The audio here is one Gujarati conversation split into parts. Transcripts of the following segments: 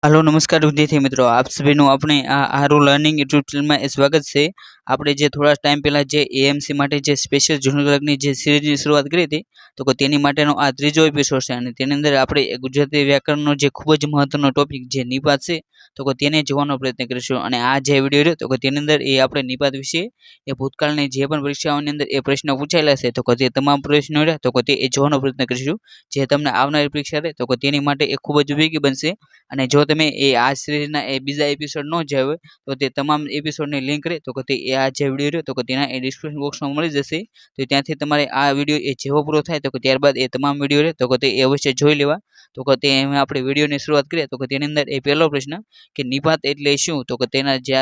हेलो नमस्कार विद्यार्थी मित्रों, आप सभी નું આપણે આ આરુ લર્નિંગ યુટ્યુબ ચેનલમાં સ્વાગત છે। આપણે જે થોડા ટાઈમ પહેલા જે એએમસી માટે જે સ્પેશિયલ જૂનું વર્ગની જે સિરીઝની શરૂઆત કરી હતી, તો તેની માટેનો આ ત્રીજો એપિસોડ છે અને તેની અંદર આપણે ગુજરાતી વ્યાકરણનો જે ખૂબ જ મહત્વનો ટોપિક જે નિપાત છે તો તેને જોવાનો પ્રયત્ન કરીશું। અને આ જે વિડીયો રહ્યો તો તેની અંદર એ આપણે નિપાત વિશે એ ભૂતકાળની જે પણ પરીક્ષાઓની અંદર એ પ્રશ્નો પૂછાયેલા છે તો તે તમામ પ્રશ્નો રહ્યા તો તે જોવાનો પ્રયત્ન કરીશું, જે તમને આવનારી પરીક્ષા રહે તો તેની માટે એ ખૂબ જ ઉપયોગી બનશે। અને જો તમે એ આ સિરીઝના એ બીજા એપિસોડ ન જોયા હોય તો તે તમામ એપિસોડની લિંક રહે તો તે આ જે વિડીયો રહ્યો તો તેના એ ડિસ્ક્રિપ્શન બોક્સમાં મળી જશે। તો ત્યાંથી તમારે આ વિડીયો એ જેવો પૂરો થાય તો ત્યારબાદ એ તમામ વિડીયો રહે તો તે અવશ્ય જોઈ લેવા। તો તે એમાં આપણે વિડીયોની શરૂઆત કરીએ તો તેની અંદર એ પહેલો પ્રશ્ન કે નિપાત એટલે શું, તો તેના જે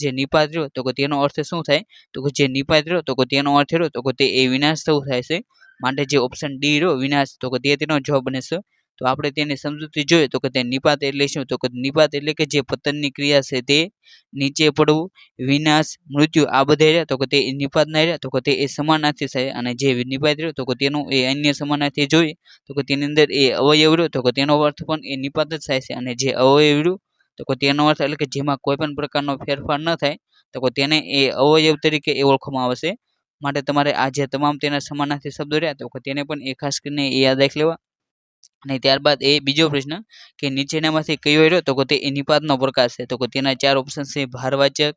જે નિપાત રહ્યો તો તેનો અર્થ શું થાય, તો જે નિપાત રહ્યો તો તેનો અર્થ રહ્યો તો તે એ વિનાશ થવું થાય છે, માટે જે ઓપ્શન ડી રહ્યો વિનાશ તો તે તેનો જવાબ બને છે। તો આપણે તેની સમજૂતી જોઈએ તો તે નિપાત એટલે શું, તો નિપાત એટલે કે જે પતનની ક્રિયા છે તે નીચે પડવું, વિનાશ, મૃત્યુ આ બધા રહ્યા તો તે નિપાત ના રહ્યા તો તે એ સમાનાર્થી થાય। અને જે નિપાત રહ્યો તો તેનું એ અન્ય સમાનાર્થી જોઈએ તો તેની અંદર એ અવયવ રહ્યો તો તેનો અર્થ પણ એ નિપાત જ થાય છે। અને જે અવયવ રહ્યું તો તેનો અર્થ એટલે કે જેમાં કોઈ પણ પ્રકારનો ફેરફાર ન થાય તો તેને એ અવયવ તરીકે એ ઓળખવામાં આવે છે। માટે તમારે આ જે તમામ તેના સમાનાર્થી શબ્દો રહ્યા તો તેને પણ એ ખાસ કરીને એ યાદ રાખી લેવા। અને ત્યારબાદ એ બીજો પ્રશ્ન કે નીચેનામાંથી કયો રહ્યો તો તે નિપાતનો પ્રકાર છે, તો તેના ચાર ઓપ્શન છે ભારવાચક,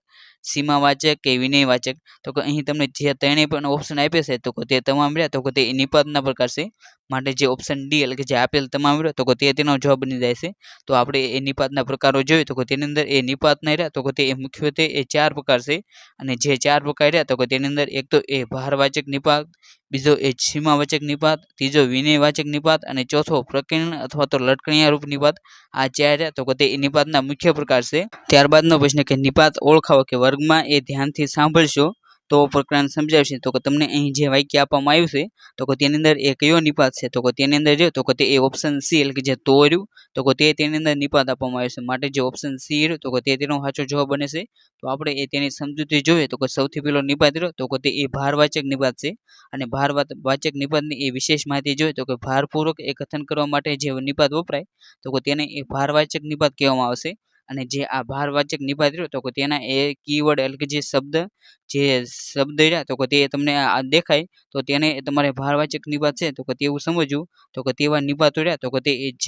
સીમાવાચક કે વિનયવાચક। તો અહીં તમને જે ત્રણેય પણ ઓપ્શન આપ્યા છે તો તે તમામ રહ્યા તો તે નિપાતના પ્રકાર છે, માટે જે ઓપ્શન ડી એટલે કે જે આપેલ તમામ રહ્યો તો તેનો જવાબ બની જાય છે। તો આપણે એ નિપાતના પ્રકારો જોઈએ તો તેની અંદર એ નિપાતના રહ્યા તો તે મુખ્યત્વે એ ચાર પ્રકાર છે। અને જે ચાર પ્રકાર રહ્યા તો તેની અંદર એક તો એ ભારવાચક નિપાત, બીજો એ સીમાવાચક નિપાત, ત્રીજો વિનયવાચક નિપાત અને ચોથો પ્રકીર્ણ અથવા તો લટકણિયા રૂપ નિપાત। આ ચાર તો તે નિપાતના મુખ્ય પ્રકાર છે। ત્યારબાદનો પ્રશ્ન કે નિપાત ઓળખાવો, કે વર્ગમાં એ ધ્યાનથી સાંભળશો તો પ્રકરણ સમજાવશે। તો તમને અહીં જે વાક્ય આપવામાં આવ્યું છે તો તેની અંદર એ કયો નિપાત છે, તો તેની અંદર જો તો તે એ ઓપ્શન સી એટલે કે જે તોર્યું તો તેની અંદર નિપાત આપવામાં આવ્યો છે, માટે જે ઓપ્શન સી રહ્યો તો તેનો સાચો જવાબ બને છે। તો આપણે એ તેની સમજૂતી જોઈએ તો સૌથી પહેલો નિપાત રહ્યો તો તે એ ભારવાચક નિપાત છે। અને ભારવાચક નિપાતની એ વિશેષ માહિતી જોઈએ તો કે ભારપૂર્વક એ કથન કરવા માટે જે નિપાત વપરાય તો તેને એ ભારવાચક નિપાત કહેવામાં આવશે। અને જે આ ભારવાચક નિપાત રહ્યો તો તેના એ કીવર્ડ એટલે કે જે શબ્દ રહ્યા તો તે તમને દેખાય તો તેને તમારે ભારવાચક નિપાત છે તો તેવું સમજવું। તો તેવા નિપાતો રહ્યા તો તે જ,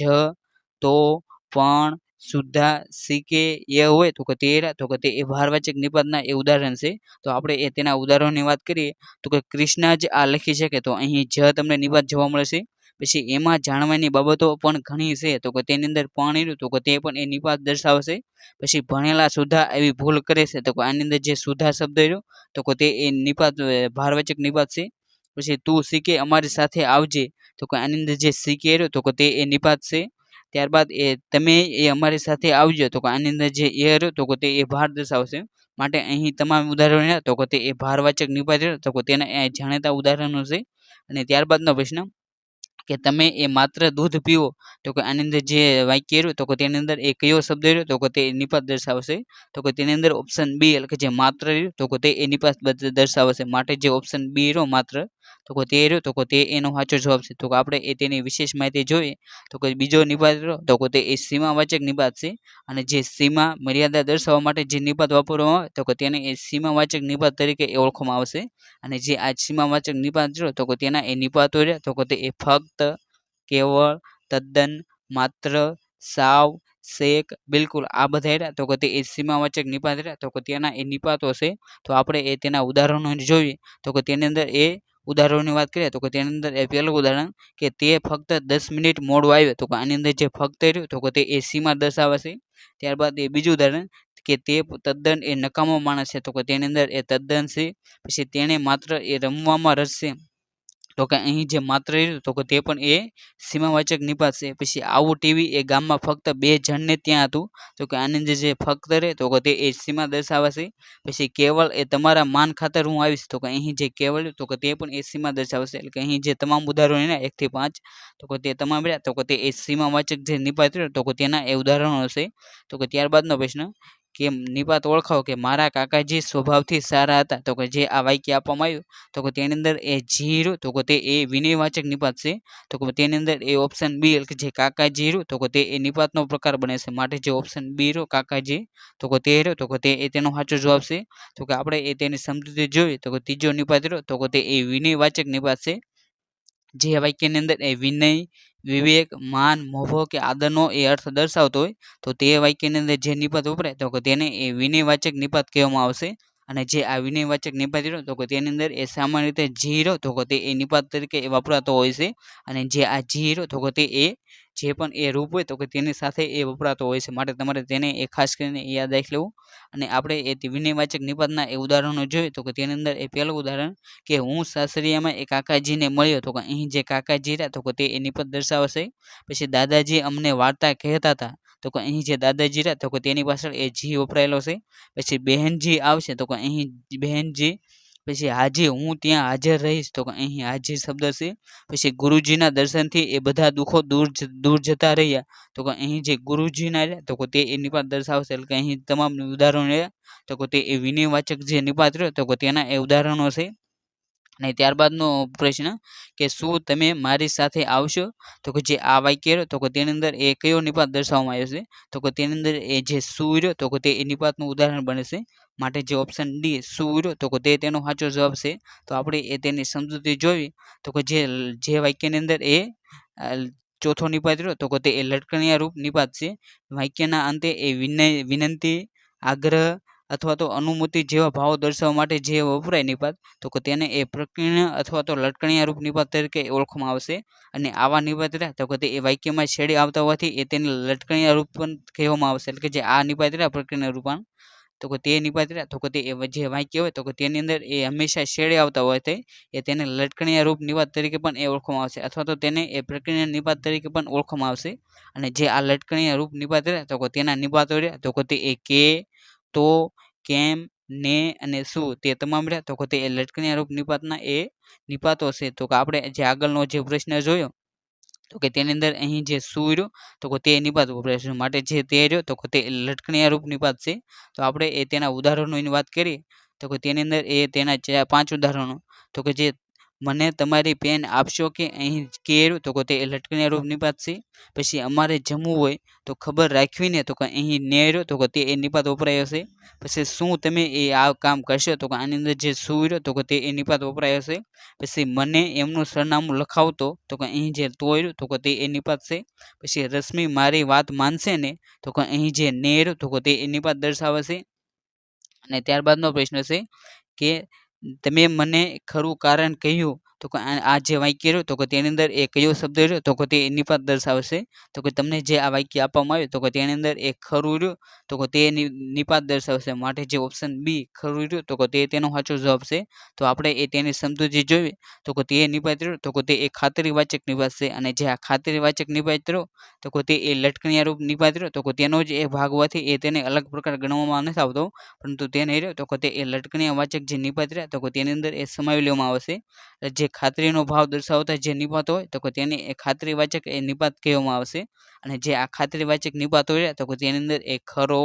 તો, પણ, સુદ્ધા, શીકે એ હોય તો તે રહ્યા તો તે એ ભારવાચક નિપાતના એ ઉદાહરણ છે। તો આપણે એ તેના ઉદાહરણની વાત કરીએ તો કે કૃષ્ણા જ આ લખી શકે તો અહીં જ તમને નિપાત જોવા મળે છે। પછી એમાં જાણવાની બાબતો પણ ઘણી છે તો તેની અંદર પણ તો તે પણ એ નિપાત દર્શાવશે। પછી ભણેલા સુધા એવી ભૂલ કરે છે તો આની અંદર જે સુધા શબ્દ રહ્યો તો તે એ નિપાત ભારવાચક નિપાત છે। પછી તું શીખે અમારી સાથે આવજે તો આની અંદર જે શીખે રહ્યો તો તે એ નિપાત છે। ત્યારબાદ એ તમે એ અમારી સાથે આવજો તો આની અંદર જે એ રહ્યો તો તે એ ભાર દર્શાવશે, માટે અહીં તમામ ઉદાહરણો તો તે એ ભારવાચક નિપાત રહ્યો તો તેના જાણીતા ઉદાહરણો છે। અને ત્યારબાદનો પ્રશ્ન કે તમે એ માત્ર દૂધ પીવો તો આની અંદર જે વાક્ય રહ્યું તો તેની અંદર એ કયો શબ્દ રહ્યો તો તે નિપાત દર્શાવશે। તો તેની અંદર ઓપ્શન બી એટલે કે જે માત્ર રહ્યું તો તે એ નિપાત દર્શાવશે, માટે જે ઓપ્શન બી રહ્યો માત્ર તો તે રહ્યો તો તે એનો સાચો જવાબ છે। તો આપણે એ તેની વિશેષ માહિતી જોઈએ તો બીજો નિપાત રહ્યો તો તે એ સીમાવાચક નિપાત છે। અને જે સીમા મર્યાદા દર્શાવવા માટે જે નિપાત વાપરવામાં આવે તો તેને એ સીમાવાચક નિપાત તરીકે ઓળખવામાં આવશે। અને જે આ સીમાવાચક નિપાત રહ્યો તો તેના એ નિપાતો રહ્યા તો તે એ ફક્ત, કેવળ, તદ્દન, માત્ર, સાવ, શેક, બિલકુલ આ બધા રહ્યા તો તે એ સીમાવાચક નિપાત રહ્યા તો તેના એ નિપાતો છે। તો આપણે એ તેના ઉદાહરણો જોઈએ તો તેની અંદર એ ઉદાહરણોની વાત કરીએ તો તેની અંદર એ પહેલું ઉદાહરણ કે તે ફક્ત 10 મિનિટ મોડું આવ્યો તો આની અંદર જે ફક્ત રહ્યું તો તે એ સીમા દર્શાવે છે। ત્યારબાદ એ બીજું ઉદાહરણ કે તે તદ્દન એ નકામો માણસ છે તો તેની અંદર એ તદ્દન છે। પછી તેણે માત્ર એ રમવામાં રસ છે તો અહીં જે માત્ર રહ્યું તો તે પણ એ સીમાવાચક નિપાત છે। પછી આવું ટીવી એ ગામમાં ફક્ત 2 જણને ત્યાં હતું તો આની અંદર જે ફક્ત રહે તો તે એ સીમા દર્શાવે છે। પછી કેવળ એ તમારા માન ખાતર હું આવીશ તો અહીં જે કેવળ તો તે પણ એ સીમા દર્શાવે છે। એટલે કે અહીં જે તમામ ઉદાહરણો એના 1 થી 5 તો તે તમામ રહ્યા તો તે એ સીમાવાચક જે નિપાત રહ્યો તો તેના એ ઉદાહરણો છે। તો ત્યારબાદનો પ્રશ્ન કે નિપાત ઓળખાવો કે મારા કાકાજી સ્વભાવથી સારા હતા, તો કે જે આ વાક્ય આપવામાં આવ્યું તો કે તેની અંદર એ જી રહ્યું તો કે તે એ વિનયવાચક નિપાત છે, તો કે તેની અંદર એ ઓપ્શન બી એટલે કે જે કાકાજી રહ્યું તો કે તે એ નિપાતનો પ્રકાર બને છે, માટે જે ઓપ્શન બી રહ્યો કાકાજી તો કે તે રહ્યો તો કે તે એ તેનો સાચો જવાબ છે. તો કે આપણે એ તેની સમજૂતી જોઈએ તો કે ત્રીજો નિપાત રહ્યો તો કે તે એ વિનયવાચક નિપાત છે. જે વાક્યની અંદર એ વિનય, વિવેક, માન, મોભો કે આદરનો એ અર્થ દર્શાવતો હોય તો તે વાક્યની અંદર જે નિપાત વપરાય તો કે તેને એ વિનયવાચક નિપાત કહેવામાં આવશે. અને જે આ વિનયવાચક નિપાત રહ્યો તો કે તેની અંદર એ સામાન્ય રીતે જી રહ્યો તો કે તે એ નિપાત તરીકે વપરાતો હોય છે. અને જે આ જી રહ્યો તો કે તે એ જે પણ એ રૂપ હોય તો કે તેની સાથે એ વપરાતો હોય છે, માટે તમારે તેને એ ખાસ કરીને યાદ રાખી લેવું. અને આપણે એ વિનયવાચક નિપાતના એ ઉદાહરણો જોઈએ તો કે તેની અંદર એ પહેલું ઉદાહરણ કે હું સાસરિયામાં એ કાકાજીને મળ્યો તો કે અહીં જે કાકાજી રહ્યા તો કે તે એ નિપાત દર્શાવશે. પછી દાદાજી અમને વાર્તા કહેતા હતા તો કે અહીં જે દાદાજી રહ્યા તો કે તેની પાછળ એ જી વપરાયેલો છે. પછી બહેનજી આવશે તો કે અહીં બહેનજી. પછી હાજી હું ત્યાં હાજર રહીશ તો કે અહીં હાજી શબ્દ છે. પછી ગુરુજીના દર્શનથી એ બધા દુઃખો દૂર જતા રહ્યા તો કે અહીં જે ગુરુજીના રહ્યા તો કે તે એ નિપાત દર્શાવશે, એટલે કે અહીં તમામ ઉદાહરણો રહ્યા તો કે તે એ વિનયવાચક જે નિપાત રહ્યો તો કે તેના એ ઉદાહરણો છે. અને ત્યારબાદનો પ્રશ્ન કે શું તમે મારી સાથે આવશો તો કે જે આ વાક્ય રહ્યો તો કે તેની અંદર એ કયો નિપાત દર્શાવવામાં આવ્યો છે તો કે તેની અંદર એ જે શું રહ્યો તો કે તે એ નિપાતનું ઉદાહરણ બને છે, માટે જે ઓપ્શન ડી શું રહ્યો તો કે તે તેનો સાચો જવાબ છે. તો આપણે એ તેની સમજૂતી જોઈ તો કે જે વાક્યની અંદર એ ચોથો નિપાત રહ્યો તો કે તે એ લટકણિયા રૂપ નિપાત છે. વાક્યના અંતે એ વિનંતી, આગ્રહ અથવા તો અનુમતિ જેવા ભાવો દર્શાવવા માટે જે વપરાય નિપાત તો કે તેને એ પ્રકીર્ણ અથવા તો લટકણિયા રૂપ નિપાત તરીકે ઓળખવામાં આવશે. અને આવા નિપાત રહ્યા તો કે તે એ વાક્યમાં છેડે આવતા હોવાથી એ તેને લટકણિયા રૂપ પણ કહેવામાં આવશે, એટલે કે જે આ નિપાત રહ્યા પ્રકીર્ણ રૂપાન તો કે તે નિપાત રહ્યા તો કે તે જે વાક્ય હોય તો કે તેની અંદર એ હંમેશા છેડે આવતા હોવાથી એ તેને લટકણિયા રૂપ નિપાત તરીકે પણ એ ઓળખવામાં આવશે, અથવા તો તેને એ પ્રકીર્ણ નિપાત તરીકે પણ ઓળખવામાં આવશે. અને જે આ લટકણિયા રૂપ નિપાત રહ્યા તો કે તેના નિપાતો રહ્યા તો કે તે એ કે, તો, કેમ, ને અને શું તે તમામ રહ્યા તો કે તે લટકણિયા રૂપ નિપાતના એ નિપાતો છે. તો કે આપણે જે આગળનો જે પ્રશ્ન જોયો તો કે તેની અંદર અહીં જે શું રહ્યો તો કે તે નિપાત વપરાય છે, માટે જે તે રહ્યો તો કે તે લટકણિયા રૂપ નિપાત છે. તો આપણે એ તેના ઉદાહરણોની વાત કરીએ તો કે તેની અંદર એ તેના 5 ઉદાહરણો તો કે જે મને તમારી પેન આપશો કે અહીં કે રહ્યું તો કે તે લટકણિયા રૂપ નિપાત છે. પછી અમારે જમવું હોય તો ખબર રાખવીને તો કે અહીં ને રહ્યો તો કે તે એ નિપાત વપરાયો છે. પછી શું તમે એ આ કામ કરશો તો કે આની અંદર જે શું રહ્યો તો કે તે એ નિપાત વપરાયો છે. પછી મને એમનું સરનામું લખાવતો તો કે અહીં જે તો રહ્યું તો કે તે એ નિપાત છે. પછી રશ્મિ મારી વાત માનશે ને તો કે અહીં જે ને રહ્યો તો કે તે એ નિપાત દર્શાવે છે. અને ત્યારબાદનો પ્રશ્ન છે કે તમે મને ખરું કારણ કહ્યું તો કે આ જે વાક્ય રહ્યું તો કે તેની અંદર એ કયો શબ્દ રહ્યો તો કે તે નિપાત દર્શાવશે. તો કે તમને જે આ વાક્ય આપવામાં આવ્યું તો કે તેની અંદર એ ખરું રહ્યું તો કે તે નિપાત દર્શાવશે, માટે જે ઓપ્શન બી ખરું રહ્યું તો કે તે તેનો સાચો જવાબ છે. તો આપણે એ તેની સમજૂતી જોઈએ તો કે તે નિપાત રહ્યું તો કે તે એક ખાતરીવાચક નિપાત છે. અને જે આ ખાતરીવાચક નિપાત રહ્યો તો કે તે એ લટકણિયા રૂપ નિપાત રહ્યો તો કે તેનો જ એક ભાગ હોવાથી એ તેને અલગ પ્રકાર ગણવામાં નથી આવતો, પરંતુ તે નહીં રહ્યો તો કે તે એ લટકણિયા વાચક જે નિપાત રહ્યા તો કે તેની અંદર એ સમાવી લેવામાં આવશે. જે ખાતરીનો ભાવ દર્શાવતા જે નિપાત હોય તો કે તેને એ ખાતરીવાચક એ નિપાત કહેવામાં આવશે. અને જે આ ખાતરીવાચક નિપાતો રહ્યા તો કે તેની અંદર એ ખરો,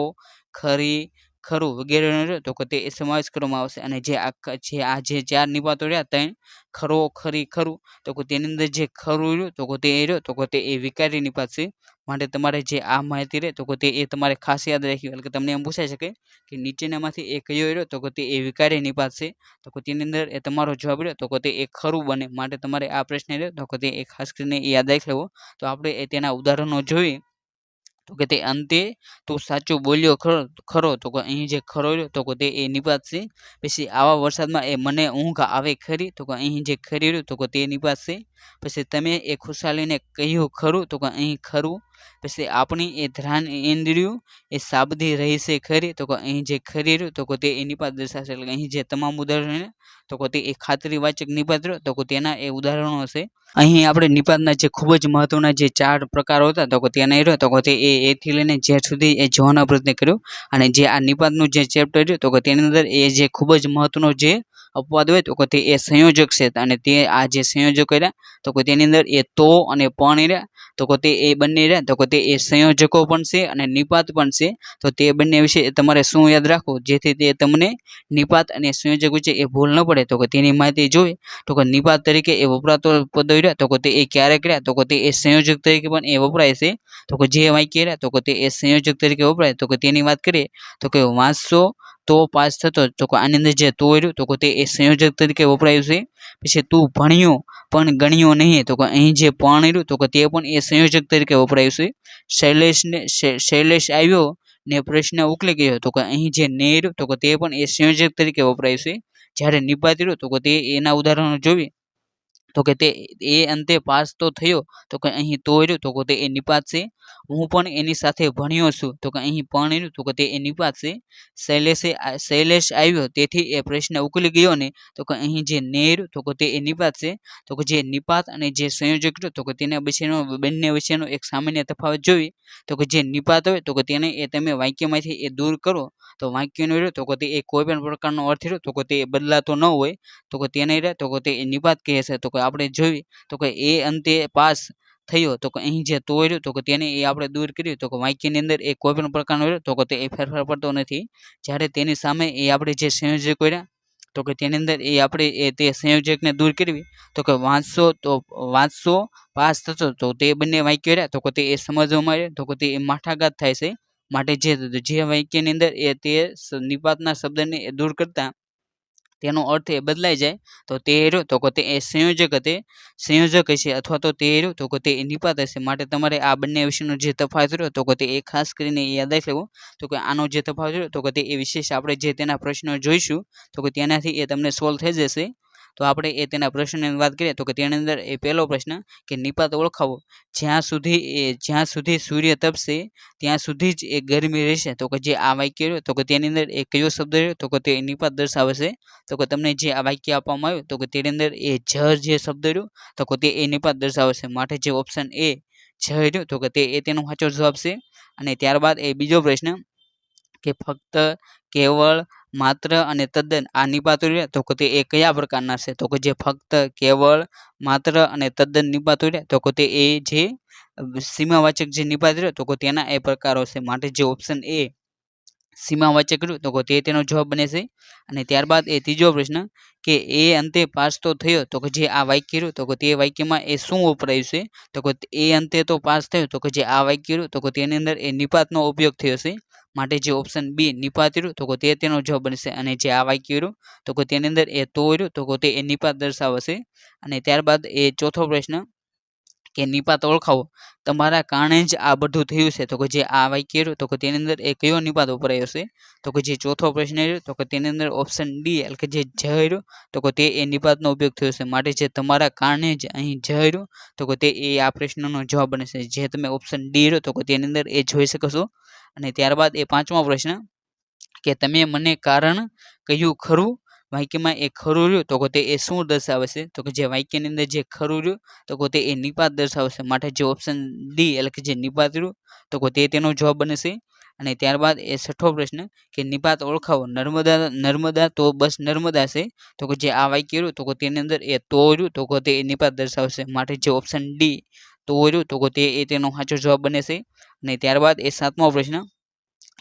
ખરી, ખરું વગેરેનો તો કે તે સમાવેશ કરવામાં આવશે. અને જે આ જે 4 નિપાતો રહ્યા 3 ખરો, ખરી, ખરું તો કે તેની અંદર જે ખરું રહ્યું તો કે તે રહ્યો તો કે તે એ વિકારી નિપાત છે. માટે તમારે જે આ માહિતી રહે તો કે તે એ તમારે ખાસ યાદ રાખવી, એટલે કે તમને એમ પૂછાઈ શકે કે નીચેનામાંથી એ કયો રહ્યો તો કે તે એ વિકારી નિપાત છે. તો કે તેની અંદર એ તમારો જવાબ રહ્યો તો કે તે એ ખરું બને, માટે તમારે આ પ્રશ્ન રહ્યો તો કે તે એ ખાસ કરીને યાદ રાખી લેવો. તો આપણે એ તેના ઉદાહરણો જોઈએ તો કે તે અંતે તું સાચું બોલ્યો ખરો તો કે અહીં જે ખરો રહ્યો તો કે તે એ નિપાત છે. પછી આવા વરસાદમાં એ મને ઊંઘ આવે ખરી તો કે અહીં જે ખરી રહ્યું તો કે તે નિપાત છે. પછી તમે એ ખુશાલીને કહ્યું ખરું તો કે અહીં ખરું. પછી આપણી એ ધ્યાન ઇન્દ્રિયો એ સાબદી રહી છે ખરી તો કે અહીં જે ખરી રહ્યું તો કે તે એ નિપાત દર્શાવશે, એટલે અહીં જે તમામ ઉદાહરણો તો કે તે એ ખાતરીવાચક નિપાત રહ્યો તો કે તેના એ ઉદાહરણો છે. અહીં આપણે નિપાતના જે ખૂબ જ મહત્વના જે 4 પ્રકારો હતા તો કે તેના રહ્યો તો કે તે એથી લઈને ઝેડ સુધી એ જોવાનો પ્રયત્ન કર્યો. અને જે આ નિપાતનું જે ચેપ્ટર રહ્યું તો કે તેની અંદર એ જે ખૂબ જ મહત્વનો જે અપવાદ હોય તો કે તે એ સંયોજક છે અને તે આ જે સંયોજકો રહ્યા તો કે તેની અંદર એ તો અને પણ રહ્યા તો કે તે એ બંને રહ્યા તો કે તે એ સંયોજકો પણ છે અને નિપાત પણ છે. તો તે બંને વિશે તમારે શું યાદ રાખવું જેથી તે તમને નિપાત અને સંયોજક વચ્ચે એ ભૂલ ન પડે તો કે તેની માહિતી જોઈએ તો કે નિપાત તરીકે એ વપરાતો પદો રહ્યા તો કે તે એ ક્યારેક રહ્યા તો કે તે એ સંયોજક તરીકે પણ એ વપરાય છે. તો કે જે વાક્ય રહ્યા તો કે તે એ સંયોજક તરીકે વપરાય તો કે તેની વાત કરીએ તો કે વાંચશો તો પાસ થતો તો કે આની અંદર જે તો રહ્યું તો કે તે એ સંયોજક તરીકે વપરાયું છે. પછી તું ભણ્યો પણ ગણ્યો નહીં તો કે અહીં જે પણ રહ્યું તો કે તે પણ એ સંયોજક તરીકે વપરાયું છે. શૈલેષ આવ્યો ને પ્રશ્ન ઉકલી ગયો તો કે અહીં જે ને રહ્યું તો કે તે પણ એ સંયોજક તરીકે વપરાયું છે. જ્યારે નિપાત રહ્યું તો કે તે એના ઉદાહરણો જોઈએ તો કે તે એ અંતે પાસ તો થયો તો કે અહીં તો રહ્યું તો કે તે એ નિપાત છે. હું પણ એની સાથે ભણ્યો છું તો કે અહીં પણ રહ્યું તો કે તે એ નિપાત છે. શૈલેષ આવ્યો તેથી એ પ્રશ્ન ઉકલી ગયો ને તો કે અહીં જે ને રહ્યું તો કે તે એ નિપાત છે. તો કે જે નિપાત અને જે સંયોજક રહ્યું તો કે તેના વચ્ચેનો બંને વચ્ચેનો એક સામાન્ય તફાવત જોઈએ તો કે જે નિપાત હોય તો કે તેને એ તમે વાક્યમાંથી એ દૂર કરો તો વાક્યનો રહ્યો તો કે તે એ કોઈ પણ પ્રકારનો અર્થ રહ્યો તો કે તે બદલાતો ન હોય તો કે તેને રહે તો કે તે નિપાત કહે છે. તો કે આપણે જોઈએ તો કે એ અંતે પાસ થયો તો કે અહીં જે તો રહ્યો તો કે તેને એ આપણે દૂર કર્યું તો કે વાક્યની અંદર એ કોઈ પણ પ્રકારનો રહ્યો તો કે તે એ ફેરફાર પડતો નથી. જ્યારે તેની સામે એ આપણે જે સંયોજકો રહ્યા તો કે તેની અંદર એ આપણે એ તે સંયોજકને દૂર કરવી તો કે વાંચશો પાસ થતો તો તે બંને વાક્યો રહ્યા તો કે તે એ સમજવામાં આવે તો કે તે એ માઠાઘાત થાય છે. માટે જે વાક્યની અંદર એ તે નિપાતના શબ્દને એ દૂર કરતા તેનો અર્થ એ બદલાઈ જાય તો તે રહ્યો તો કે તે એ સંયોજક હશે અથવા તો તે રહ્યો તો કે તે નિપાત હશે. માટે તમારે આ બંને વિશેનો જે તફાવત રહ્યો તો કે તે એ ખાસ કરીને યાદ રાખી લેવો તો કે આનો જે તફાવત રહ્યો તો કે તે એ વિશેષ આપણે જે તેના પ્રશ્નો જોઈશું તો કે તેનાથી એ તમને સોલ્વ થઈ જશે. તો આપણે એ તેના પ્રશ્નની વાત કરીએ તો કે તેની અંદર એ પહેલો પ્રશ્ન કે નિપાત ઓળખાવો જ્યાં સુધી સૂર્ય તપશે ત્યાં સુધી જ એ ગરમી રહેશે તો કે જે આ વાક્ય રહ્યો તો કે તેની અંદર એ કયો શબ્દ રહ્યો તો કે તે નિપાત દર્શાવે છે. તો કે તમને જે આ વાક્ય આપવામાં આવ્યું તો કે તેની અંદર એ જ જે શબ્દ રહ્યો તો કે તે એ નિપાત દર્શાવે છે. માટે જે ઓપ્શન એ જ રહ્યો તો કે તે એ તેનો સાચો જવાબ છે. અને ત્યારબાદ એ બીજો પ્રશ્ન કે ફક્ત કેવળ માત્ર અને તદ્દન આ નિપાતો રહ્યા તો કે તે એ કયા પ્રકારના છે તો કે જે ફક્ત કેવળ માત્ર અને તદ્દન નિપાતો રહ્યા તો કે તે એ જે સીમાવાચક જે નિપાત રહ્યો તો કે તેના એ પ્રકારો છે. માટે જે ઓપ્શન એ સીમાવાચક રહ્યું તો કે તે તેનો જવાબ બને છે. અને ત્યારબાદ એ ત્રીજો પ્રશ્ન કે એ અંતે પાસ તો થયો તો કે જે આ વાક્ય રહ્યું તો કે તે વાક્યમાં એ શું વપરાયું છે તો કે એ અંતે તો પાસ થયો તો કે જે આ વાક્ય રહ્યું તો કે તેની અંદર એ નિપાતનો ઉપયોગ થયો છે. માટે જે ઓપ્શન બી નિપાત રહ્યું તો કે તે તેનો જવાબ બનશે. અને જે આ વાક્ય રહ્યું તો કે તેની અંદર એ તો રહ્યું તો કે તે એ નિપાત દર્શાવશે. અને ત્યારબાદ એ ચોથો પ્રશ્ન કે નિપાત ઓળખાવો તમારા કારણે જ આ બધું થયું છે તો કે જે આ વાક્ય રહ્યું તો કે તેની અંદર એ કયો નિપાત વપરાયો છે તો કે જે ચોથો પ્રશ્ન રહ્યો તો કે તેની અંદર ઓપ્શન ડી એટલે કે જે જ રહ્યો તો કે તે એ નિપાતનો ઉપયોગ થયો છે. માટે જે તમારા કારણે જ અહીં જ રહ્યું તો કે તે એ આ પ્રશ્નનો જવાબ બને છે. જે તમે ઓપ્શન ડી રહ્યો તો કે તેની અંદર એ જોઈ શકો છો. અને ત્યારબાદ એ પાંચમો પ્રશ્ન કે તમે મને કારણ કહ્યું ખરું વાક્યમાં એ ખરું રહ્યું તો કે તે એ શું દર્શાવે છે તો કે જે વાક્યની અંદર જે ખરું રહ્યું તો કે તે એ નિપાત દર્શાવે છે. માટે જે ઓપ્શન ડી એટલે કે જે નિપાત રહ્યું તો કે તે તેનો જવાબ બને છે. અને ત્યારબાદ એ છઠ્ઠો પ્રશ્ન કે નિપાત ઓળખાવો નર્મદા તો બસ નર્મદા છે તો કે જે આ વાક્ય રહ્યું તો કે તેની અંદર એ તો રહ્યું તો કે તે નિપાત દર્શાવશે. માટે જે ઓપ્શન ડી તો રહ્યું તો કે તે એ તેનો સાચો જવાબ બને છે. અને ત્યારબાદ એ સાતમો પ્રશ્ન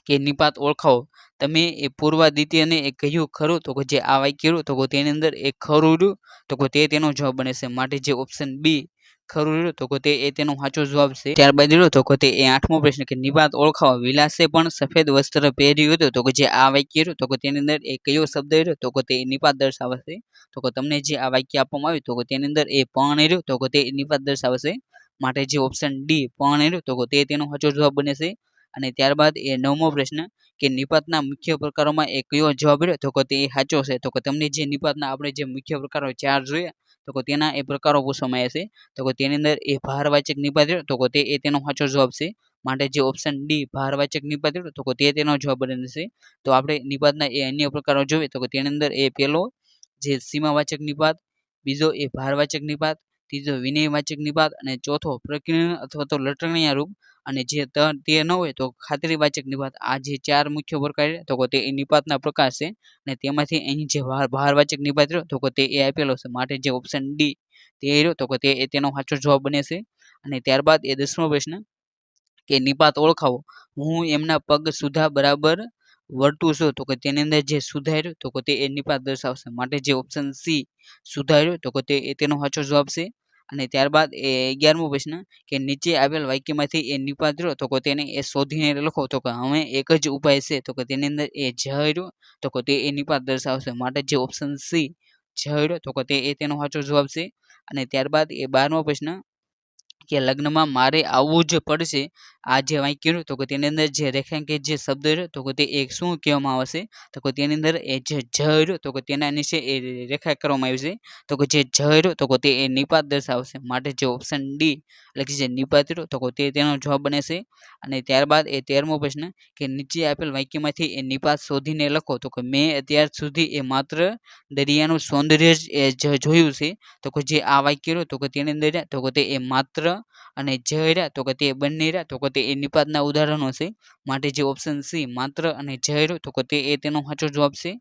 કે નિપાત ઓળખાવો તમે એ પૂર્વાદિત્યને એ કહ્યું ખરું તો કે જે આ વાક્ય રહ્યું તો કે તેની અંદર એ ખરું રહ્યું તો કે તે તેનો જવાબ બને છે. માટે જે ઓપ્શન બી ખરું રહ્યું તો કે તે એ તેનો સાચો જવાબ છે. ત્યારબાદ રહ્યો તો કે તે એ આઠમો પ્રશ્ન કે નિપાત ઓળખાવો વિલાસે પણ સફેદ વસ્ત્ર પહેર્યું હતું તો કે જે આ વાક્ય રહ્યું તો કે તેની અંદર એ કયો શબ્દ રહ્યો તો કે તે નિપાત દર્શાવે છે. તો કે તમને જે આ વાક્ય આપવામાં આવ્યું તો કે તેની અંદર એ પણ રહ્યું તો કે તે નિપાત દર્શાવે છે. માટે જે ઓપ્શન ડી પણ રહ્યું તો કે તે તેનો સાચો જવાબ બને છે. અને ત્યારબાદ એ નવમો પ્રશ્ન કે નિપાતના મુખ્ય પ્રકારોમાં એ કયો જવાબ રહ્યો તો કે તે સાચો છે. તો કે તમને જે નિપાતના આપણે જે મુખ્ય પ્રકારો 4 જોઈએ તો કે તેના એ પ્રકારો પૂછવામાં આવ્યા છે. તો કે તેની અંદર એ ભારવાચક નિપાત રહ્યો તો કે તે એ તેનો સાચો જવાબ છે. માટે જે ઓપ્શન ડી ભારવાચક નિપાત રહ્યો તો કે તે તેનો જવાબ બને છે. તો આપણે નિપાતના એ અન્ય પ્રકારો જોઈએ તો કે તેની અંદર એ પહેલો જે સીમાવાચક નિપાત, બીજો એ ભારવાચક નિપાત, ત્રીજો વિનયવાચક નિપાત અને ચોથો પ્રકીર્ણન અથવા તો લટકણીયા રૂપ અને જે તે ન હોય તો ખાતરીવાચક નિપાત. આ જે 4 મુખ્ય પ્રકાર છે તો તે એ નિપાતના પ્રકાર છે અને તેમાંથી અહીં જે ભારવાચક નિપાત રહ્યો તો તે એ આપેલો છે, માટે જે ઓપ્શન ડી તે રહ્યો તો તે તેનો સાચો જવાબ બને છે. અને ત્યારબાદ એ 10મો પ્રશ્ન કે નિપાત ઓળખાવો. હું એમના પગ સુધા બરાબર વર્તું છું તો તેની અંદર જે સુધાર્યું તો તે એ નિપાત દર્શાવશે, માટે જે ઓપ્શન સી સુધાર્યું તો તે તેનો સાચો જવાબ છે. અને ત્યારબાદ એ 11મો પ્રશ્ન કે નીચે આવેલ વાક્યમાંથી એ નિપાત રહ્યો તો તેને એ શોધીને લખો. તો હવે એક જ ઉપાય છે તો તેની અંદર એ જ રહ્યો તો તે એ નિપાત દર્શાવશે, માટે જે ઓપ્શન સી જ રહ્યો તો તે તેનો સાચો જવાબ છે. અને ત્યારબાદ એ 12મો પ્રશ્ન કે લગ્નમાં મારે આવવું જ પડશે. આ જે વાક્ય રહ્યું તો તેની અંદર જે રેખાંકિત જે શબ્દ રહ્યો તો તે એક શું કહેવામાં આવશે તો તેની અંદર એ જે જ રહ્યો તો તેના નીચે એ રેખા કરવામાં આવી છે તો જે જ રહ્યો તો તે એ નિપાત દર્શાવશે, માટે જે ઓપ્શન ડી એટલે કે જે નિપાત રહ્યો તો તે તેનો જવાબ બને છે. અને ત્યારબાદ એ 13મો પ્રશ્ન કે નીચે આપેલ વાક્યમાંથી એ નિપાત શોધીને લખો. તો મેં અત્યાર સુધી એ માત્ર દરિયાનું સૌંદર્ય જ જોયું છે. તો જે આ વાક્ય રહ્યું તો તેની અંદર તો તે એ માત્ર અને જ રહ્યા તો તે બંને રહ્યા તો તે એ નિપાતના ઉદાહરણો છે, માટે જે ઓપ્શન સી માત્ર અને જ રહ્યું તો તે તેનો સાચો જવાબ છે.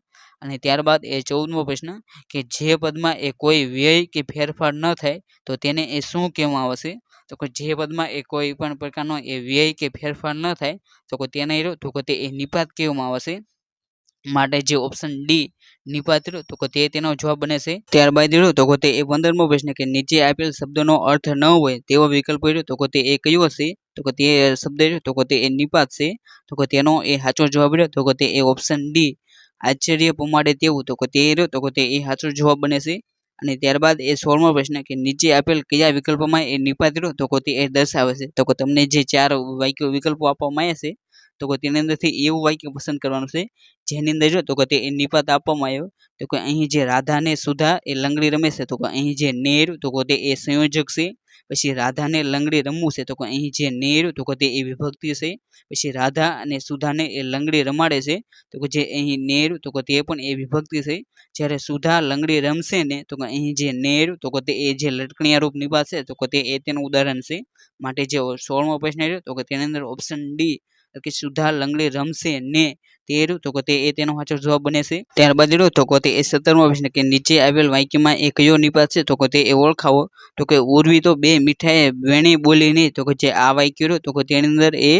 અને ત્યારબાદ એ 14મો પ્રશ્ન કે જે પદમાં એ કોઈ વ્યય કે ફેરફાર ન થાય તો તેને એ શું કહેવામાં આવશે. તો જે પદમાં એ કોઈ પણ પ્રકારનો એ વ્યય કે ફેરફાર ન થાય તો તેને રહ્યો તો તે એ નિપાત કહેવામાં આવશે, માટે જે ઓપ્શન ડી નિપાત રહ્યો તો તે તેનો જવાબ બને છે. ત્યારબાદ રહ્યો તો તે એ 15મો પ્રશ્ન કે નીચે આપેલ શબ્દનો અર્થ ન હોય તેવો વિકલ્પ રહ્યો તો તે એ કયો હશે. તો તે શબ્દ રહ્યો તો તે એ નિપાત છે. તો તેનો એ સાચો જવાબ રહ્યો તો તે એ ઓપ્શન ડી આશ્ચર્ય પમાડે તેવું તો તે રહ્યો તો તે એ સાચો જવાબ બને છે. અને ત્યારબાદ એ 16મો પ્રશ્ન કે નીચે આપેલ કયા વિકલ્પમાં એ નિપાત રહ્યો તો તે એ દર્શાવે છે. તો તમને જે 4 વાક્યો વિકલ્પો આપવામાં આવ્યા છે તો તેની અંદરથી એવું વાક્ય પસંદ કરવાનું છે જેની અંદર જો તો તે એ નિપાત આપવામાં આવ્યો. તો અહીં જે રાધા ને સુધા એ લંગડી રમે છે તો અહીં જે નેર તો તે એ સંયોજક છે. પછી રાધાને લંગડી રમવું છે તો અહીં જે નેર તો તે એ વિભક્તિ છે. પછી રાધા અને સુધાને એ લંગડી રમાડે છે તો જે અહીં નેર તો તે પણ એ વિભક્તિ છે. જ્યારે સુધા લંગડી રમશે ને તો અહીં જે નેર તો તે એ જે લટકણીયા રૂપ નિપાત છે તો તે એ તેનું ઉદાહરણ છે, માટે જે 16મો પ્રશ્ન રહ્યો તો તેની અંદર ઓપ્શન ડી કે સુધા લંગડી રમશે ને તે રહ્યું તો તે એ તેનો સાચો જવાબ બને છે. ત્યારબાદ રહ્યો તો તે એ 17મો પ્રશ્ન કે નીચે આવેલ વાક્યમાં એ કયો નિપાત છે તો તે એ ઓળખાવો. તો કે ઉર્વી તો બે મીઠાઈ વેણી બોલી નહીં. તો જે આ વાક્ય રહ્યું તો તેની અંદર એ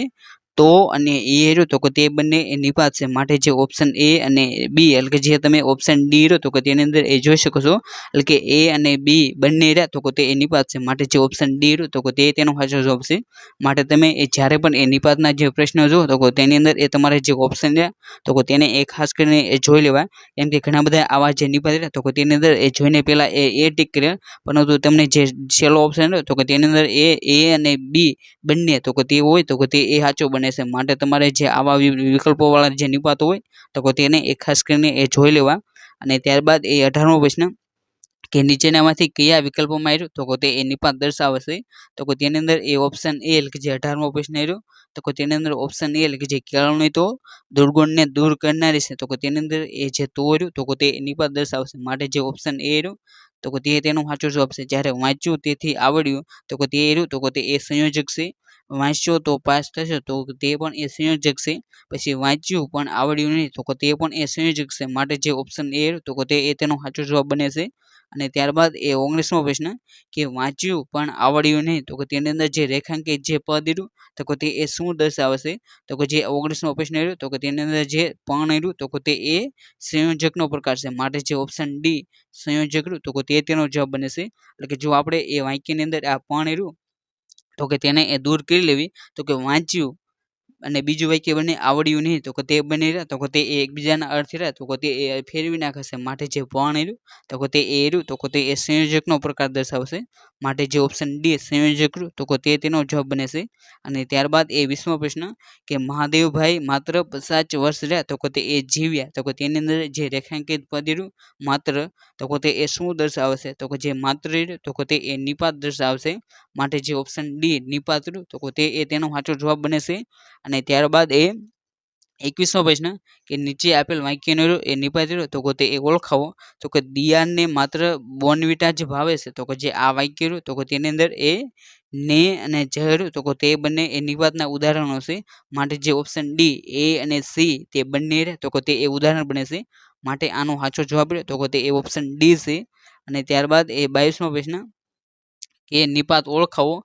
તો અને એ રહ્યું તો તે બંને એ નિપાત છે, માટે જે ઓપ્શન એ અને બી એટલે કે જે તમે ઓપ્શન ડી રહ્યો તો તેની અંદર એ જોઈ શકો છો એટલે કે એ અને બી બંને રહ્યા તો તે એ નિપાત છે, માટે જે ઓપ્શન ડી રહ્યું તો તે તેનો સાચો જવાબ છે. માટે તમે એ જ્યારે પણ એ નિપાતના જે પ્રશ્નો જો તો તેની અંદર એ તમારે જે ઓપ્શન રહ્યા તો તેને એ ખાસ કરીને એ જોઈ લેવા, કેમ કે ઘણા બધા આવા જે નિપાત રહ્યા તો તેની અંદર એ જોઈને પહેલા એ ટીક કરે, પરંતુ તમને જે છેલ્લો ઓપ્શન રહ્યો તો તેની અંદર એ અને બી બંને તો તે હોય તો તે એ સાચો બને છે, માટે તમારે જે આવા વિકલ્પોવાળા જે નિપાતો હોય તો તેને એ ખાસ કરીને એ જોઈ લેવા. અને ત્યારબાદ એ 18મો પ્રશ્ન કે નીચેનામાંથી કયા વિકલ્પોમાં આવ્યું તો તે એ નિપાત દર્શાવે છે. તો તેની અંદર એ ઓપ્શન એ એટલે કે જે 18મો પ્રશ્ન રહ્યો તો તેની અંદર ઓપ્શન એ એટલે કે જે કેળવણી તો દુર્ગુણને દૂર કરનારી છે તો તેની અંદર એ જે તો રહ્યું તો તે નિપાત દર્શાવશે, માટે જે ઓપ્શન એ રહ્યું તો તે તેનો સાચો જવાબ છે. જ્યારે વાંચ્યું તેથી આવડ્યું તો તે રહ્યું તો તે એ સંયોજક છે. વાંચ્યો તો પાસ થશે તો તે પણ એ સંયોજક છે. પછી વાંચ્યું પણ આવડ્યું નહીં તો તે પણ એ સંયોજક છે, માટે જે ઓપ્શન એ રહ્યું તો તે એ તેનો સાચો જવાબ બને છે. અને ત્યારબાદ એ 19મો પ્રશ્ન કે વાંચ્યું પણ આવડ્યું નહીં તો તેની અંદર જે રેખાંકિત જે પદ રહ્યું તો તે એ શું દર્શાવે છે. તો જે 19મો પ્રશ્ન રહ્યો તો તેની અંદર જે પણ રહ્યું તો તે એ સંયોજકનો પ્રકાર છે, માટે જે ઓપ્શન ડી સંયોજક રહ્યું તો તે તેનો જવાબ બને છે. એટલે કે જો આપણે એ વાક્યની અંદર આ પણ રહ્યું તો તેને એ દૂર કરી લેવી તો કે વાંચ્યું અને બીજું વાક્ય બંને આવડ્યું નહીં તો તે બંને રહ્યા તો તે એકબીજાના અર્થ રહ્યા તો તે એ ફેરવી નાખશે, માટે જે પણ રહ્યું તો તે એ રહ્યું તો તે એ સંયોજકનો પ્રકાર દર્શાવશે, માટે જે ઓપ્શન ડી સંયોજક રહ્યું તો તે તેનો જવાબ બને છે. અને ત્યારબાદ એ 20મો પ્રશ્ન કે મહાદેવભાઈ માત્ર 50 વર્ષ રહ્યા તો તે એ જીવ્યા તો તેની અંદર જે રેખાંકિત પદ રહ્યું માત્ર તો તે એ શું દર્શાવે છે. તો જે માત્ર રહ્યું તો તે એ નિપાત દર્શાવશે, માટે જે ઓપ્શન ડી નિપાત રહ્યું તો તે એ તેનો સાચો જવાબ બને છે. અને ત્યારબાદ એ 21મો પ્રશ્ન કે નીચે આપેલ વાક્યનો એ નિપાત તો તે એ ઓળખાવો. તો કે દિયાને માત્ર બોર્નવિટા જ ભાવે છે. તો કે જે આ વાક્ય તો કે તેની અંદર એ ને અને જર તો કે તે બંને એ નિપાતના ઉદાહરણો છે. માટે જે ઓપ્શન ડી એ અને સી તે બંને તો કે તે એ ઉદાહરણ બને છે. માટે આનો સાચો જવાબ તો કે તે એ ઓપ્શન ડી છે. અને ત્યારબાદ એ 22મો પ્રશ્ન કે નિપાત ઓળખાવો.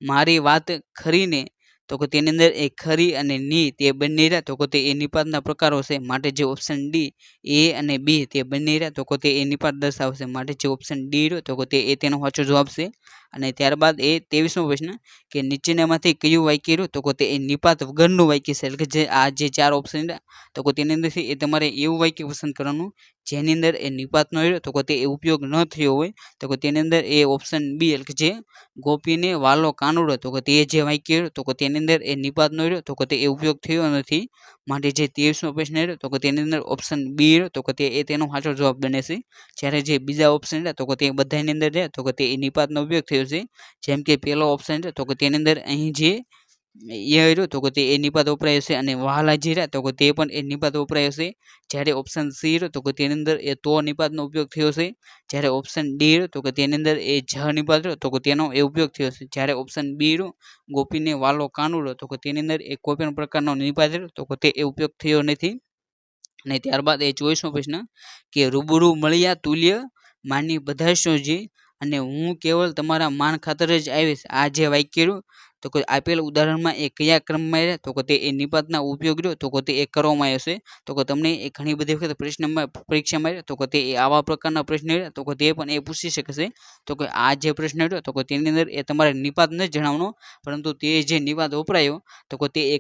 મારી વાત ખરીને તો કે તેની અંદર એ ખરી અને ની તે બંને તો કે તે એ નિપાતના પ્રકારો છે. માટે જે ઓપ્શન ડી એ અને બી તે બંને તો કે તે એ નિપાત દર્શાવશે. માટે જે ઓપ્શન ડી તો કે તે એ તેનો સાચો જવાબ છે. અને ત્યારબાદ એ 23મો પ્રશ્ન કે નીચેનામાંથી કયું વાક્ય તો કે તે એ નિપાત વગરનું વાક્ય છે. એટલે કે જે આ જે 4 ઓપ્શન તો કે તેની અંદરથી એ તમારે એવું વાક્ય પસંદ કરવાનું જેની અંદર એ નિપાતનો તો કે તે ઉપયોગ ન થયો હોય. તો કે તેની અંદર એ ઓપ્શન બી એટલે કે જે ગોપીને વાલો કાનુડો તો કે તે જે વાક્ય તો કે તેની અંદર એ નિપાતનો તો કે તે ઉપયોગ થયો નથી. માટે જે 23મો પ્રશ્ન તો કે તેની અંદર ઓપ્શન બી તો કે તે એ તેનો સાચો જવાબ બને છે. જ્યારે જે બીજા ઓપ્શન તો કે તે બધાની અંદર તો કે તે નિપાતનો ઉપયોગ થયો છે. જેમ કે પહેલો ઓપ્શન તો કે તેની અંદર અહીં જે એ રહ્યો તો કે તે એ નિપાત વપરાય છે. અને વહાલાજી રહ્યા તો કે તે પણ એ નિપાત વપરાય છે. જ્યારે ઓપ્શન સી તો કે તેની અંદર એ તો નિપાતનો ઉપયોગ થયો છે. જ્યારે ઓપ્શન ડી તો કે તેની અંદર એ જ નિપાત તો કે તેનો એ ઉપયોગ થયો છે. જ્યારે ઓપ્શન બી ગોપીને વાલો કાનુડો તો કે તેની અંદર એ કોઈ પણ પ્રકારનો નિપાત તો કે તે એ ઉપયોગ થયો નથી. અને ત્યારબાદ એ 24મો પ્રશ્ન કે રૂબરૂ મળ્યા તુલ્ય માની બધાશોજી અને હું કેવળ તમારા માન ખાતર જ આવીશ. આ જે વાક્ય તો કે આપેલ ઉદાહરણમાં એ કયા ક્રમમાં તો કે તે એ નિપાતના ઉપયોગ તો કે તે એ કરવામાં આવ્યો છે. તો કે તમને એ ઘણી બધી વખત પ્રશ્નમાં પરીક્ષામાં તો કે તે આવા પ્રકારના પ્રશ્ન તો કે તે પણ એ પૂછી શકે છે. તો કે આ જે પ્રશ્ન તો કે તેની અંદર એ તમારે નિપાત ન જણાવવાનો, પરંતુ તે જે નિપાત વપરાયો તો કે તે એ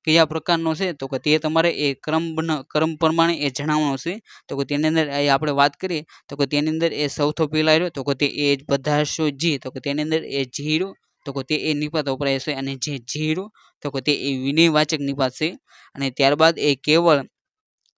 કયા પ્રકારનો છે તો કે તે તમારે એ ક્રમ પ્રમાણે એ જણાવવાનો છે. તો કે તેની અંદર આપણે વાત કરીએ તો કે તેની અંદર એ સૌથી પહેલા રહ્યો તો કે તે એ બધાશો જી તો કે તેની અંદર એ જીરો તો કે તે એ નિપાત વપરાય છે. અને જે જીરો તો કે તે એ વિનયવાચક નિપાત છે. અને ત્યારબાદ એ કેવળ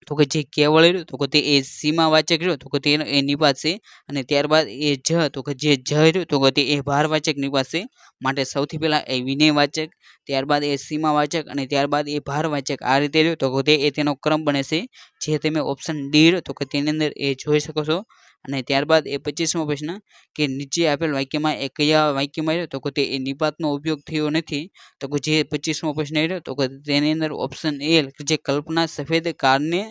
તો કે જે કેવળ તો કે તે એ સીમાવાચક તો કે તે એ નિપાત છે. અને ત્યારબાદ એ જ તો કે જે જ તો કે તે એ ભારવાચક નિપાત છે. માટે સૌથી પહેલા એ વિનયવાચક, ત્યારબાદ એ સીમાવાચક અને ત્યારબાદ એ ભારવાચક આ રીતે તો કે તે એ તેનો ક્રમ બને છે. જે તમે ઓપ્શન ડી તો કે તેની અંદર એ જોઈ શકો છો. અને ત્યારબાદ એ 25મો પ્રશ્ન કે નીચે આપેલ વાક્યમાં એ કયા વાક્યમાં તો કે તે એ નિપાતનો ઉપયોગ થયો નથી. તો કે જે 25મો પ્રશ્ન તો કે તેની અંદર ઓપ્શન એ જે કલ્પના સફેદ કારને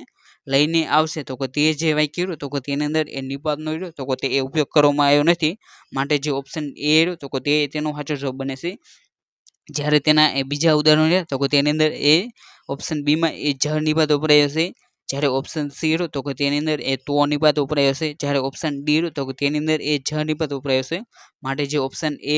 લઈને આવશે તો કે તે જે વાક્ય તો કે તેની અંદર એ નિપાતનો તો કે તે એ ઉપયોગ કરવામાં આવ્યો નથી. માટે જે ઓપ્શન એ તો કે તે તેનો સાચો જવાબ બને છે. જ્યારે તેના એ બીજા ઉદાહરણો તો કે તેની અંદર એ ઓપ્શન બીમાં એ જ નિપાત વપરાયો છે. જ્યારે ઓપ્શન સી તો કે તેની અંદર એ તો નિપાત વપરાયો છે. જ્યારે ઓપ્શન ડી તો કે તેની અંદર એ જ નિપાત વપરાયો છે. માટે જે ઓપ્શન એ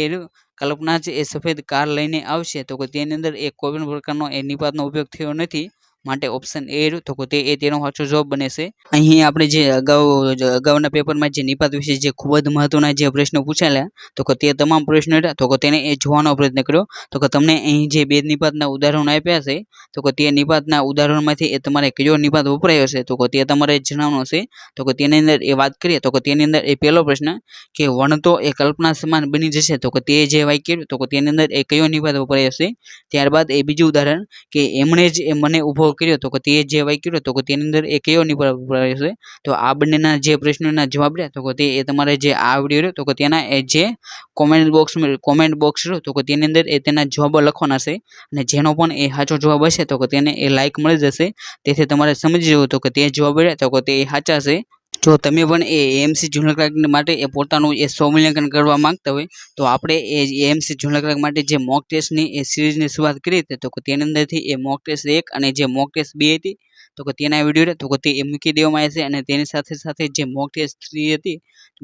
કલ્પના છે એ સફેદ કાર લઈને આવશે તો કે તેની અંદર એ કોઈ પણ પ્રકારનો એ નિપાતનો ઉપયોગ થયો નથી. માટે ઓપ્શન એ તો કે તે એ તેનો સાચો જવાબ બને છે. અહીં આપણે જે અગાઉના પેપરમાં જે નિપાત વિશે જે ખૂબ જ મહત્વના જે પ્રશ્નો પૂછાયેલા તો કે તે તમામ પ્રશ્નો હતા તો કે તેને એ જોવાનો પ્રયત્ન કર્યો. તો કે તમને અહીં જે બે નિપાતના ઉદાહરણો આપ્યા છે તો કે તે નિપાતના ઉદાહરણમાંથી એ તમારે કયો નિપાત વપરાયો છે તો કે તે તમારે જણાવવાનો છે. તો કે તેની અંદર એ વાત કરીએ તો કે તેની અંદર એ પહેલો પ્રશ્ન કે વણતો એ કલ્પના સમાન બની જશે તો કે તે જે વાક્ય તો કે તેની અંદર એ કયો નિપાત વપરાયો છે. ત્યારબાદ એ બીજું ઉદાહરણ કે એમણે જ એ મને ઊભો કર્યો તો કે તે જે વાક્ય તો કે તેની અંદર એ કયો નિપાત વપરાયો છે. તો આ બંનેના જે પ્રશ્નોના જવાબ રહ્યા તો કે તે એ તમારે જે આ વિડીયો તો કે તેના એ જે કોમેન્ટ બોક્સ તો કે તેની અંદર એ તેના જવાબો લખવાના છે. અને જેનો પણ એ સાચો જવાબ હશે તો કે તેને એ લાઈક મળી જશે. તેથી તમારે સમજી જવું તો કે તે જવાબ રહ્યા તો કે તે સાચા છે. જો તમે પણ એ એએમસી જુનિયર ક્લાર્ક માટે એ પોતાનું એ સ્વમૂલ્યાંકન કરવા માંગતા હોય તો આપણે એ એએમસી જુનિયર ક્લાર્ક માટે જે મોક ટેસ્ટની એ સિરીઝની શરૂઆત કરી હતી તો કે તેની અંદરથી એ મોક ટેસ્ટ 1 અને જે મોક ટેસ્ટ 2 હતી તો કે તેના વિડીયો તો કે તે એ મૂકી દેવામાં આવે છે. અને તેની સાથે સાથે જે મોક ટેસ્ટ 3 હતી,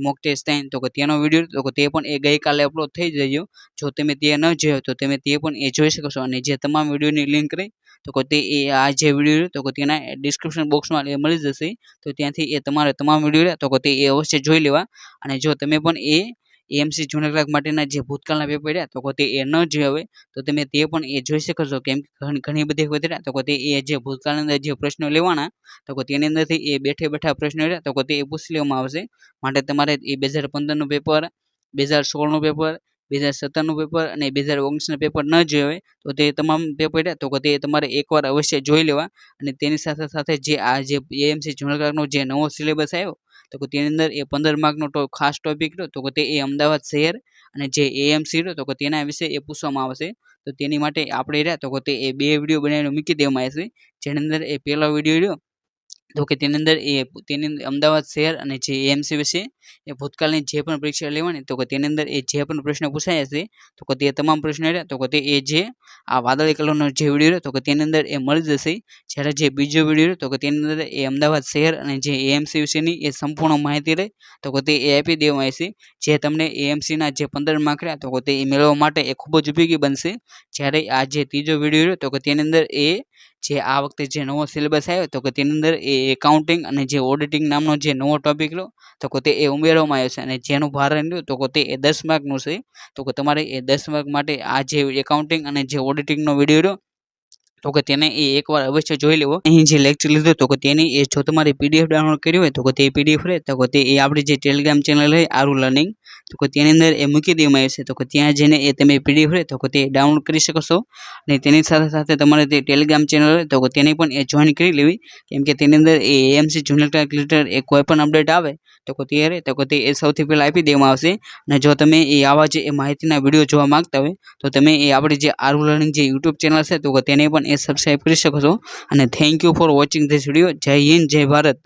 મોક ટેસ્ટ 3 તો કે તેનો વિડીયો તો કે તે પણ એ ગઈકાલે અપલોડ થઈ ગયો. જો તમે તે ન જોયો તો તમે તે પણ એ જોઈ શકો છો. અને જે તમામ વિડીયોની લિંક રહી તો કે તે એ આ જે વિડીયો તો કે તેના ડિસ્ક્રિપ્શન બોક્સમાં એ મળી જશે. તો ત્યાંથી એ તમારે તમામ વિડીયો તો કે તે એ અવશ્ય જોઈ લેવા. અને જો તમે પણ એ એએમસી જુનિયર ક્લાર્ક માટેના જે ભૂતકાળના પેપર રહ્યા તો કે તે એ ન જોયા હોય તો તમે તે પણ એ જોઈ શકો છો. કેમ કે ઘણી બધી વખત રહ્યા તો કે તે એ જે ભૂતકાળની અંદર જે પ્રશ્નો લેવાના તો કે તેની અંદરથી એ બેઠે બેઠા પ્રશ્નો રહ્યા તો કે તે એ પૂછી લેવામાં આવશે. માટે તમારે એ 2015નું પેપર, 2016નું પેપર, 2017નું પેપર અને 2019ના પેપર ન જોયા હોય તો તે તમામ પેપર રહ્યા તો તે તમારે એકવાર અવશ્ય જોઈ લેવા. અને તેની સાથે સાથે જે આ જે એએમસી જનરલ ક્લાર્કનો જે નવો સિલેબસ આવ્યો તો તેની અંદર એ 15 માર્કનો ખાસ ટોપિક રહ્યો તો તે એ અમદાવાદ શહેર અને જે એએમસી રહ્યો તો તેના વિશે એ પૂછવામાં આવશે. તો તેની માટે આપણે રહ્યા તો તે એ 2 વિડીયો બનાવીને મૂકી દેવામાં આવશે. જેની અંદર એ પહેલો વિડીયો રહ્યો તો તેની અંદર તેની અમદાવાદ શહેર અને જે એએમસી વિશે એ ભૂતકાળની જે પણ પરીક્ષા લેવાની તો તેની અંદર એ જે પણ પ્રશ્ન પૂછાયા છે તો તે તમામ પ્રશ્નો રહ્યા તો તે એ જે આ વાદળી કલરનો જે વિડીયો રહ્યો તો તેની અંદર એ મળી જશે. જ્યારે જે બીજો વિડીયો રહ્યો તો તેની અંદર એ અમદાવાદ શહેર અને જે એએમસી વિશેની એ સંપૂર્ણ માહિતી રહે તો તે એ આપી દેવામાં આવશે. જે તમને એએમસીના જે 15 માર્ક રહ્યા તો તે મેળવવા માટે એ ખૂબ જ ઉપયોગી બનશે. જ્યારે આ જે ત્રીજો વિડીયો રહ્યો તો તેની અંદર એ જે આ વખતે જે નવો સિલેબસ આવ્યો તો તેની અંદર એ એકાઉન્ટિંગ અને જે ઓડિટિંગ નામનો જે નવો ટોપિક રહ્યો તો તે એ ઉમેરવામાં આવ્યો છે. અને જેનું ભારણ રહ્યું તો તે એ 10 માર્કનું છે. તો તમારે એ 10 માર્ક માટે આ જે એકાઉન્ટિંગ અને જે ઓડિટિંગનો વિડીયો રહ્યો તો તેને એ એકવાર અવશ્ય જોઈ લેવો. અહીં જે લેક્ચર લીધો તો તેની એ જો તમારે પીડીએફ ડાઉનલોડ કરી હોય તો તે પીડીએફ રહે તો તે એ આપણી જે ટેલિગ્રામ ચેનલ રહે આરુ લર્નિંગ તો તેની અંદર એ મૂકી દેવામાં આવે છે. તો ત્યાં જઈને એ તમે પીડીએફ રહે તો તે ડાઉનલોડ કરી શકો છો. અને તેની સાથે સાથે તમારે તે ટેલિગ્રામ ચેનલ રહે તો તેને પણ એ જોઈન કરી લેવી. કેમ કે તેની અંદર એ એએમસી જુનિયર ક્લાર્ક રિલેટેડ એ કોઈ પણ અપડેટ આવે તો તે રહે તો તે એ સૌથી પહેલાં આપી દેવામાં આવશે. અને જો તમે એ આવા જે માહિતીના વિડીયો જોવા માંગતા હોય તો તમે એ આપણી જે આરુ લર્નિંગ જે યુટ્યુબ ચેનલ છે તો તેને પણ એ સબસ્ક્રાઈબ કરી શકો છો. અને thank you for watching this video. જય હિન્દ, જય ભારત.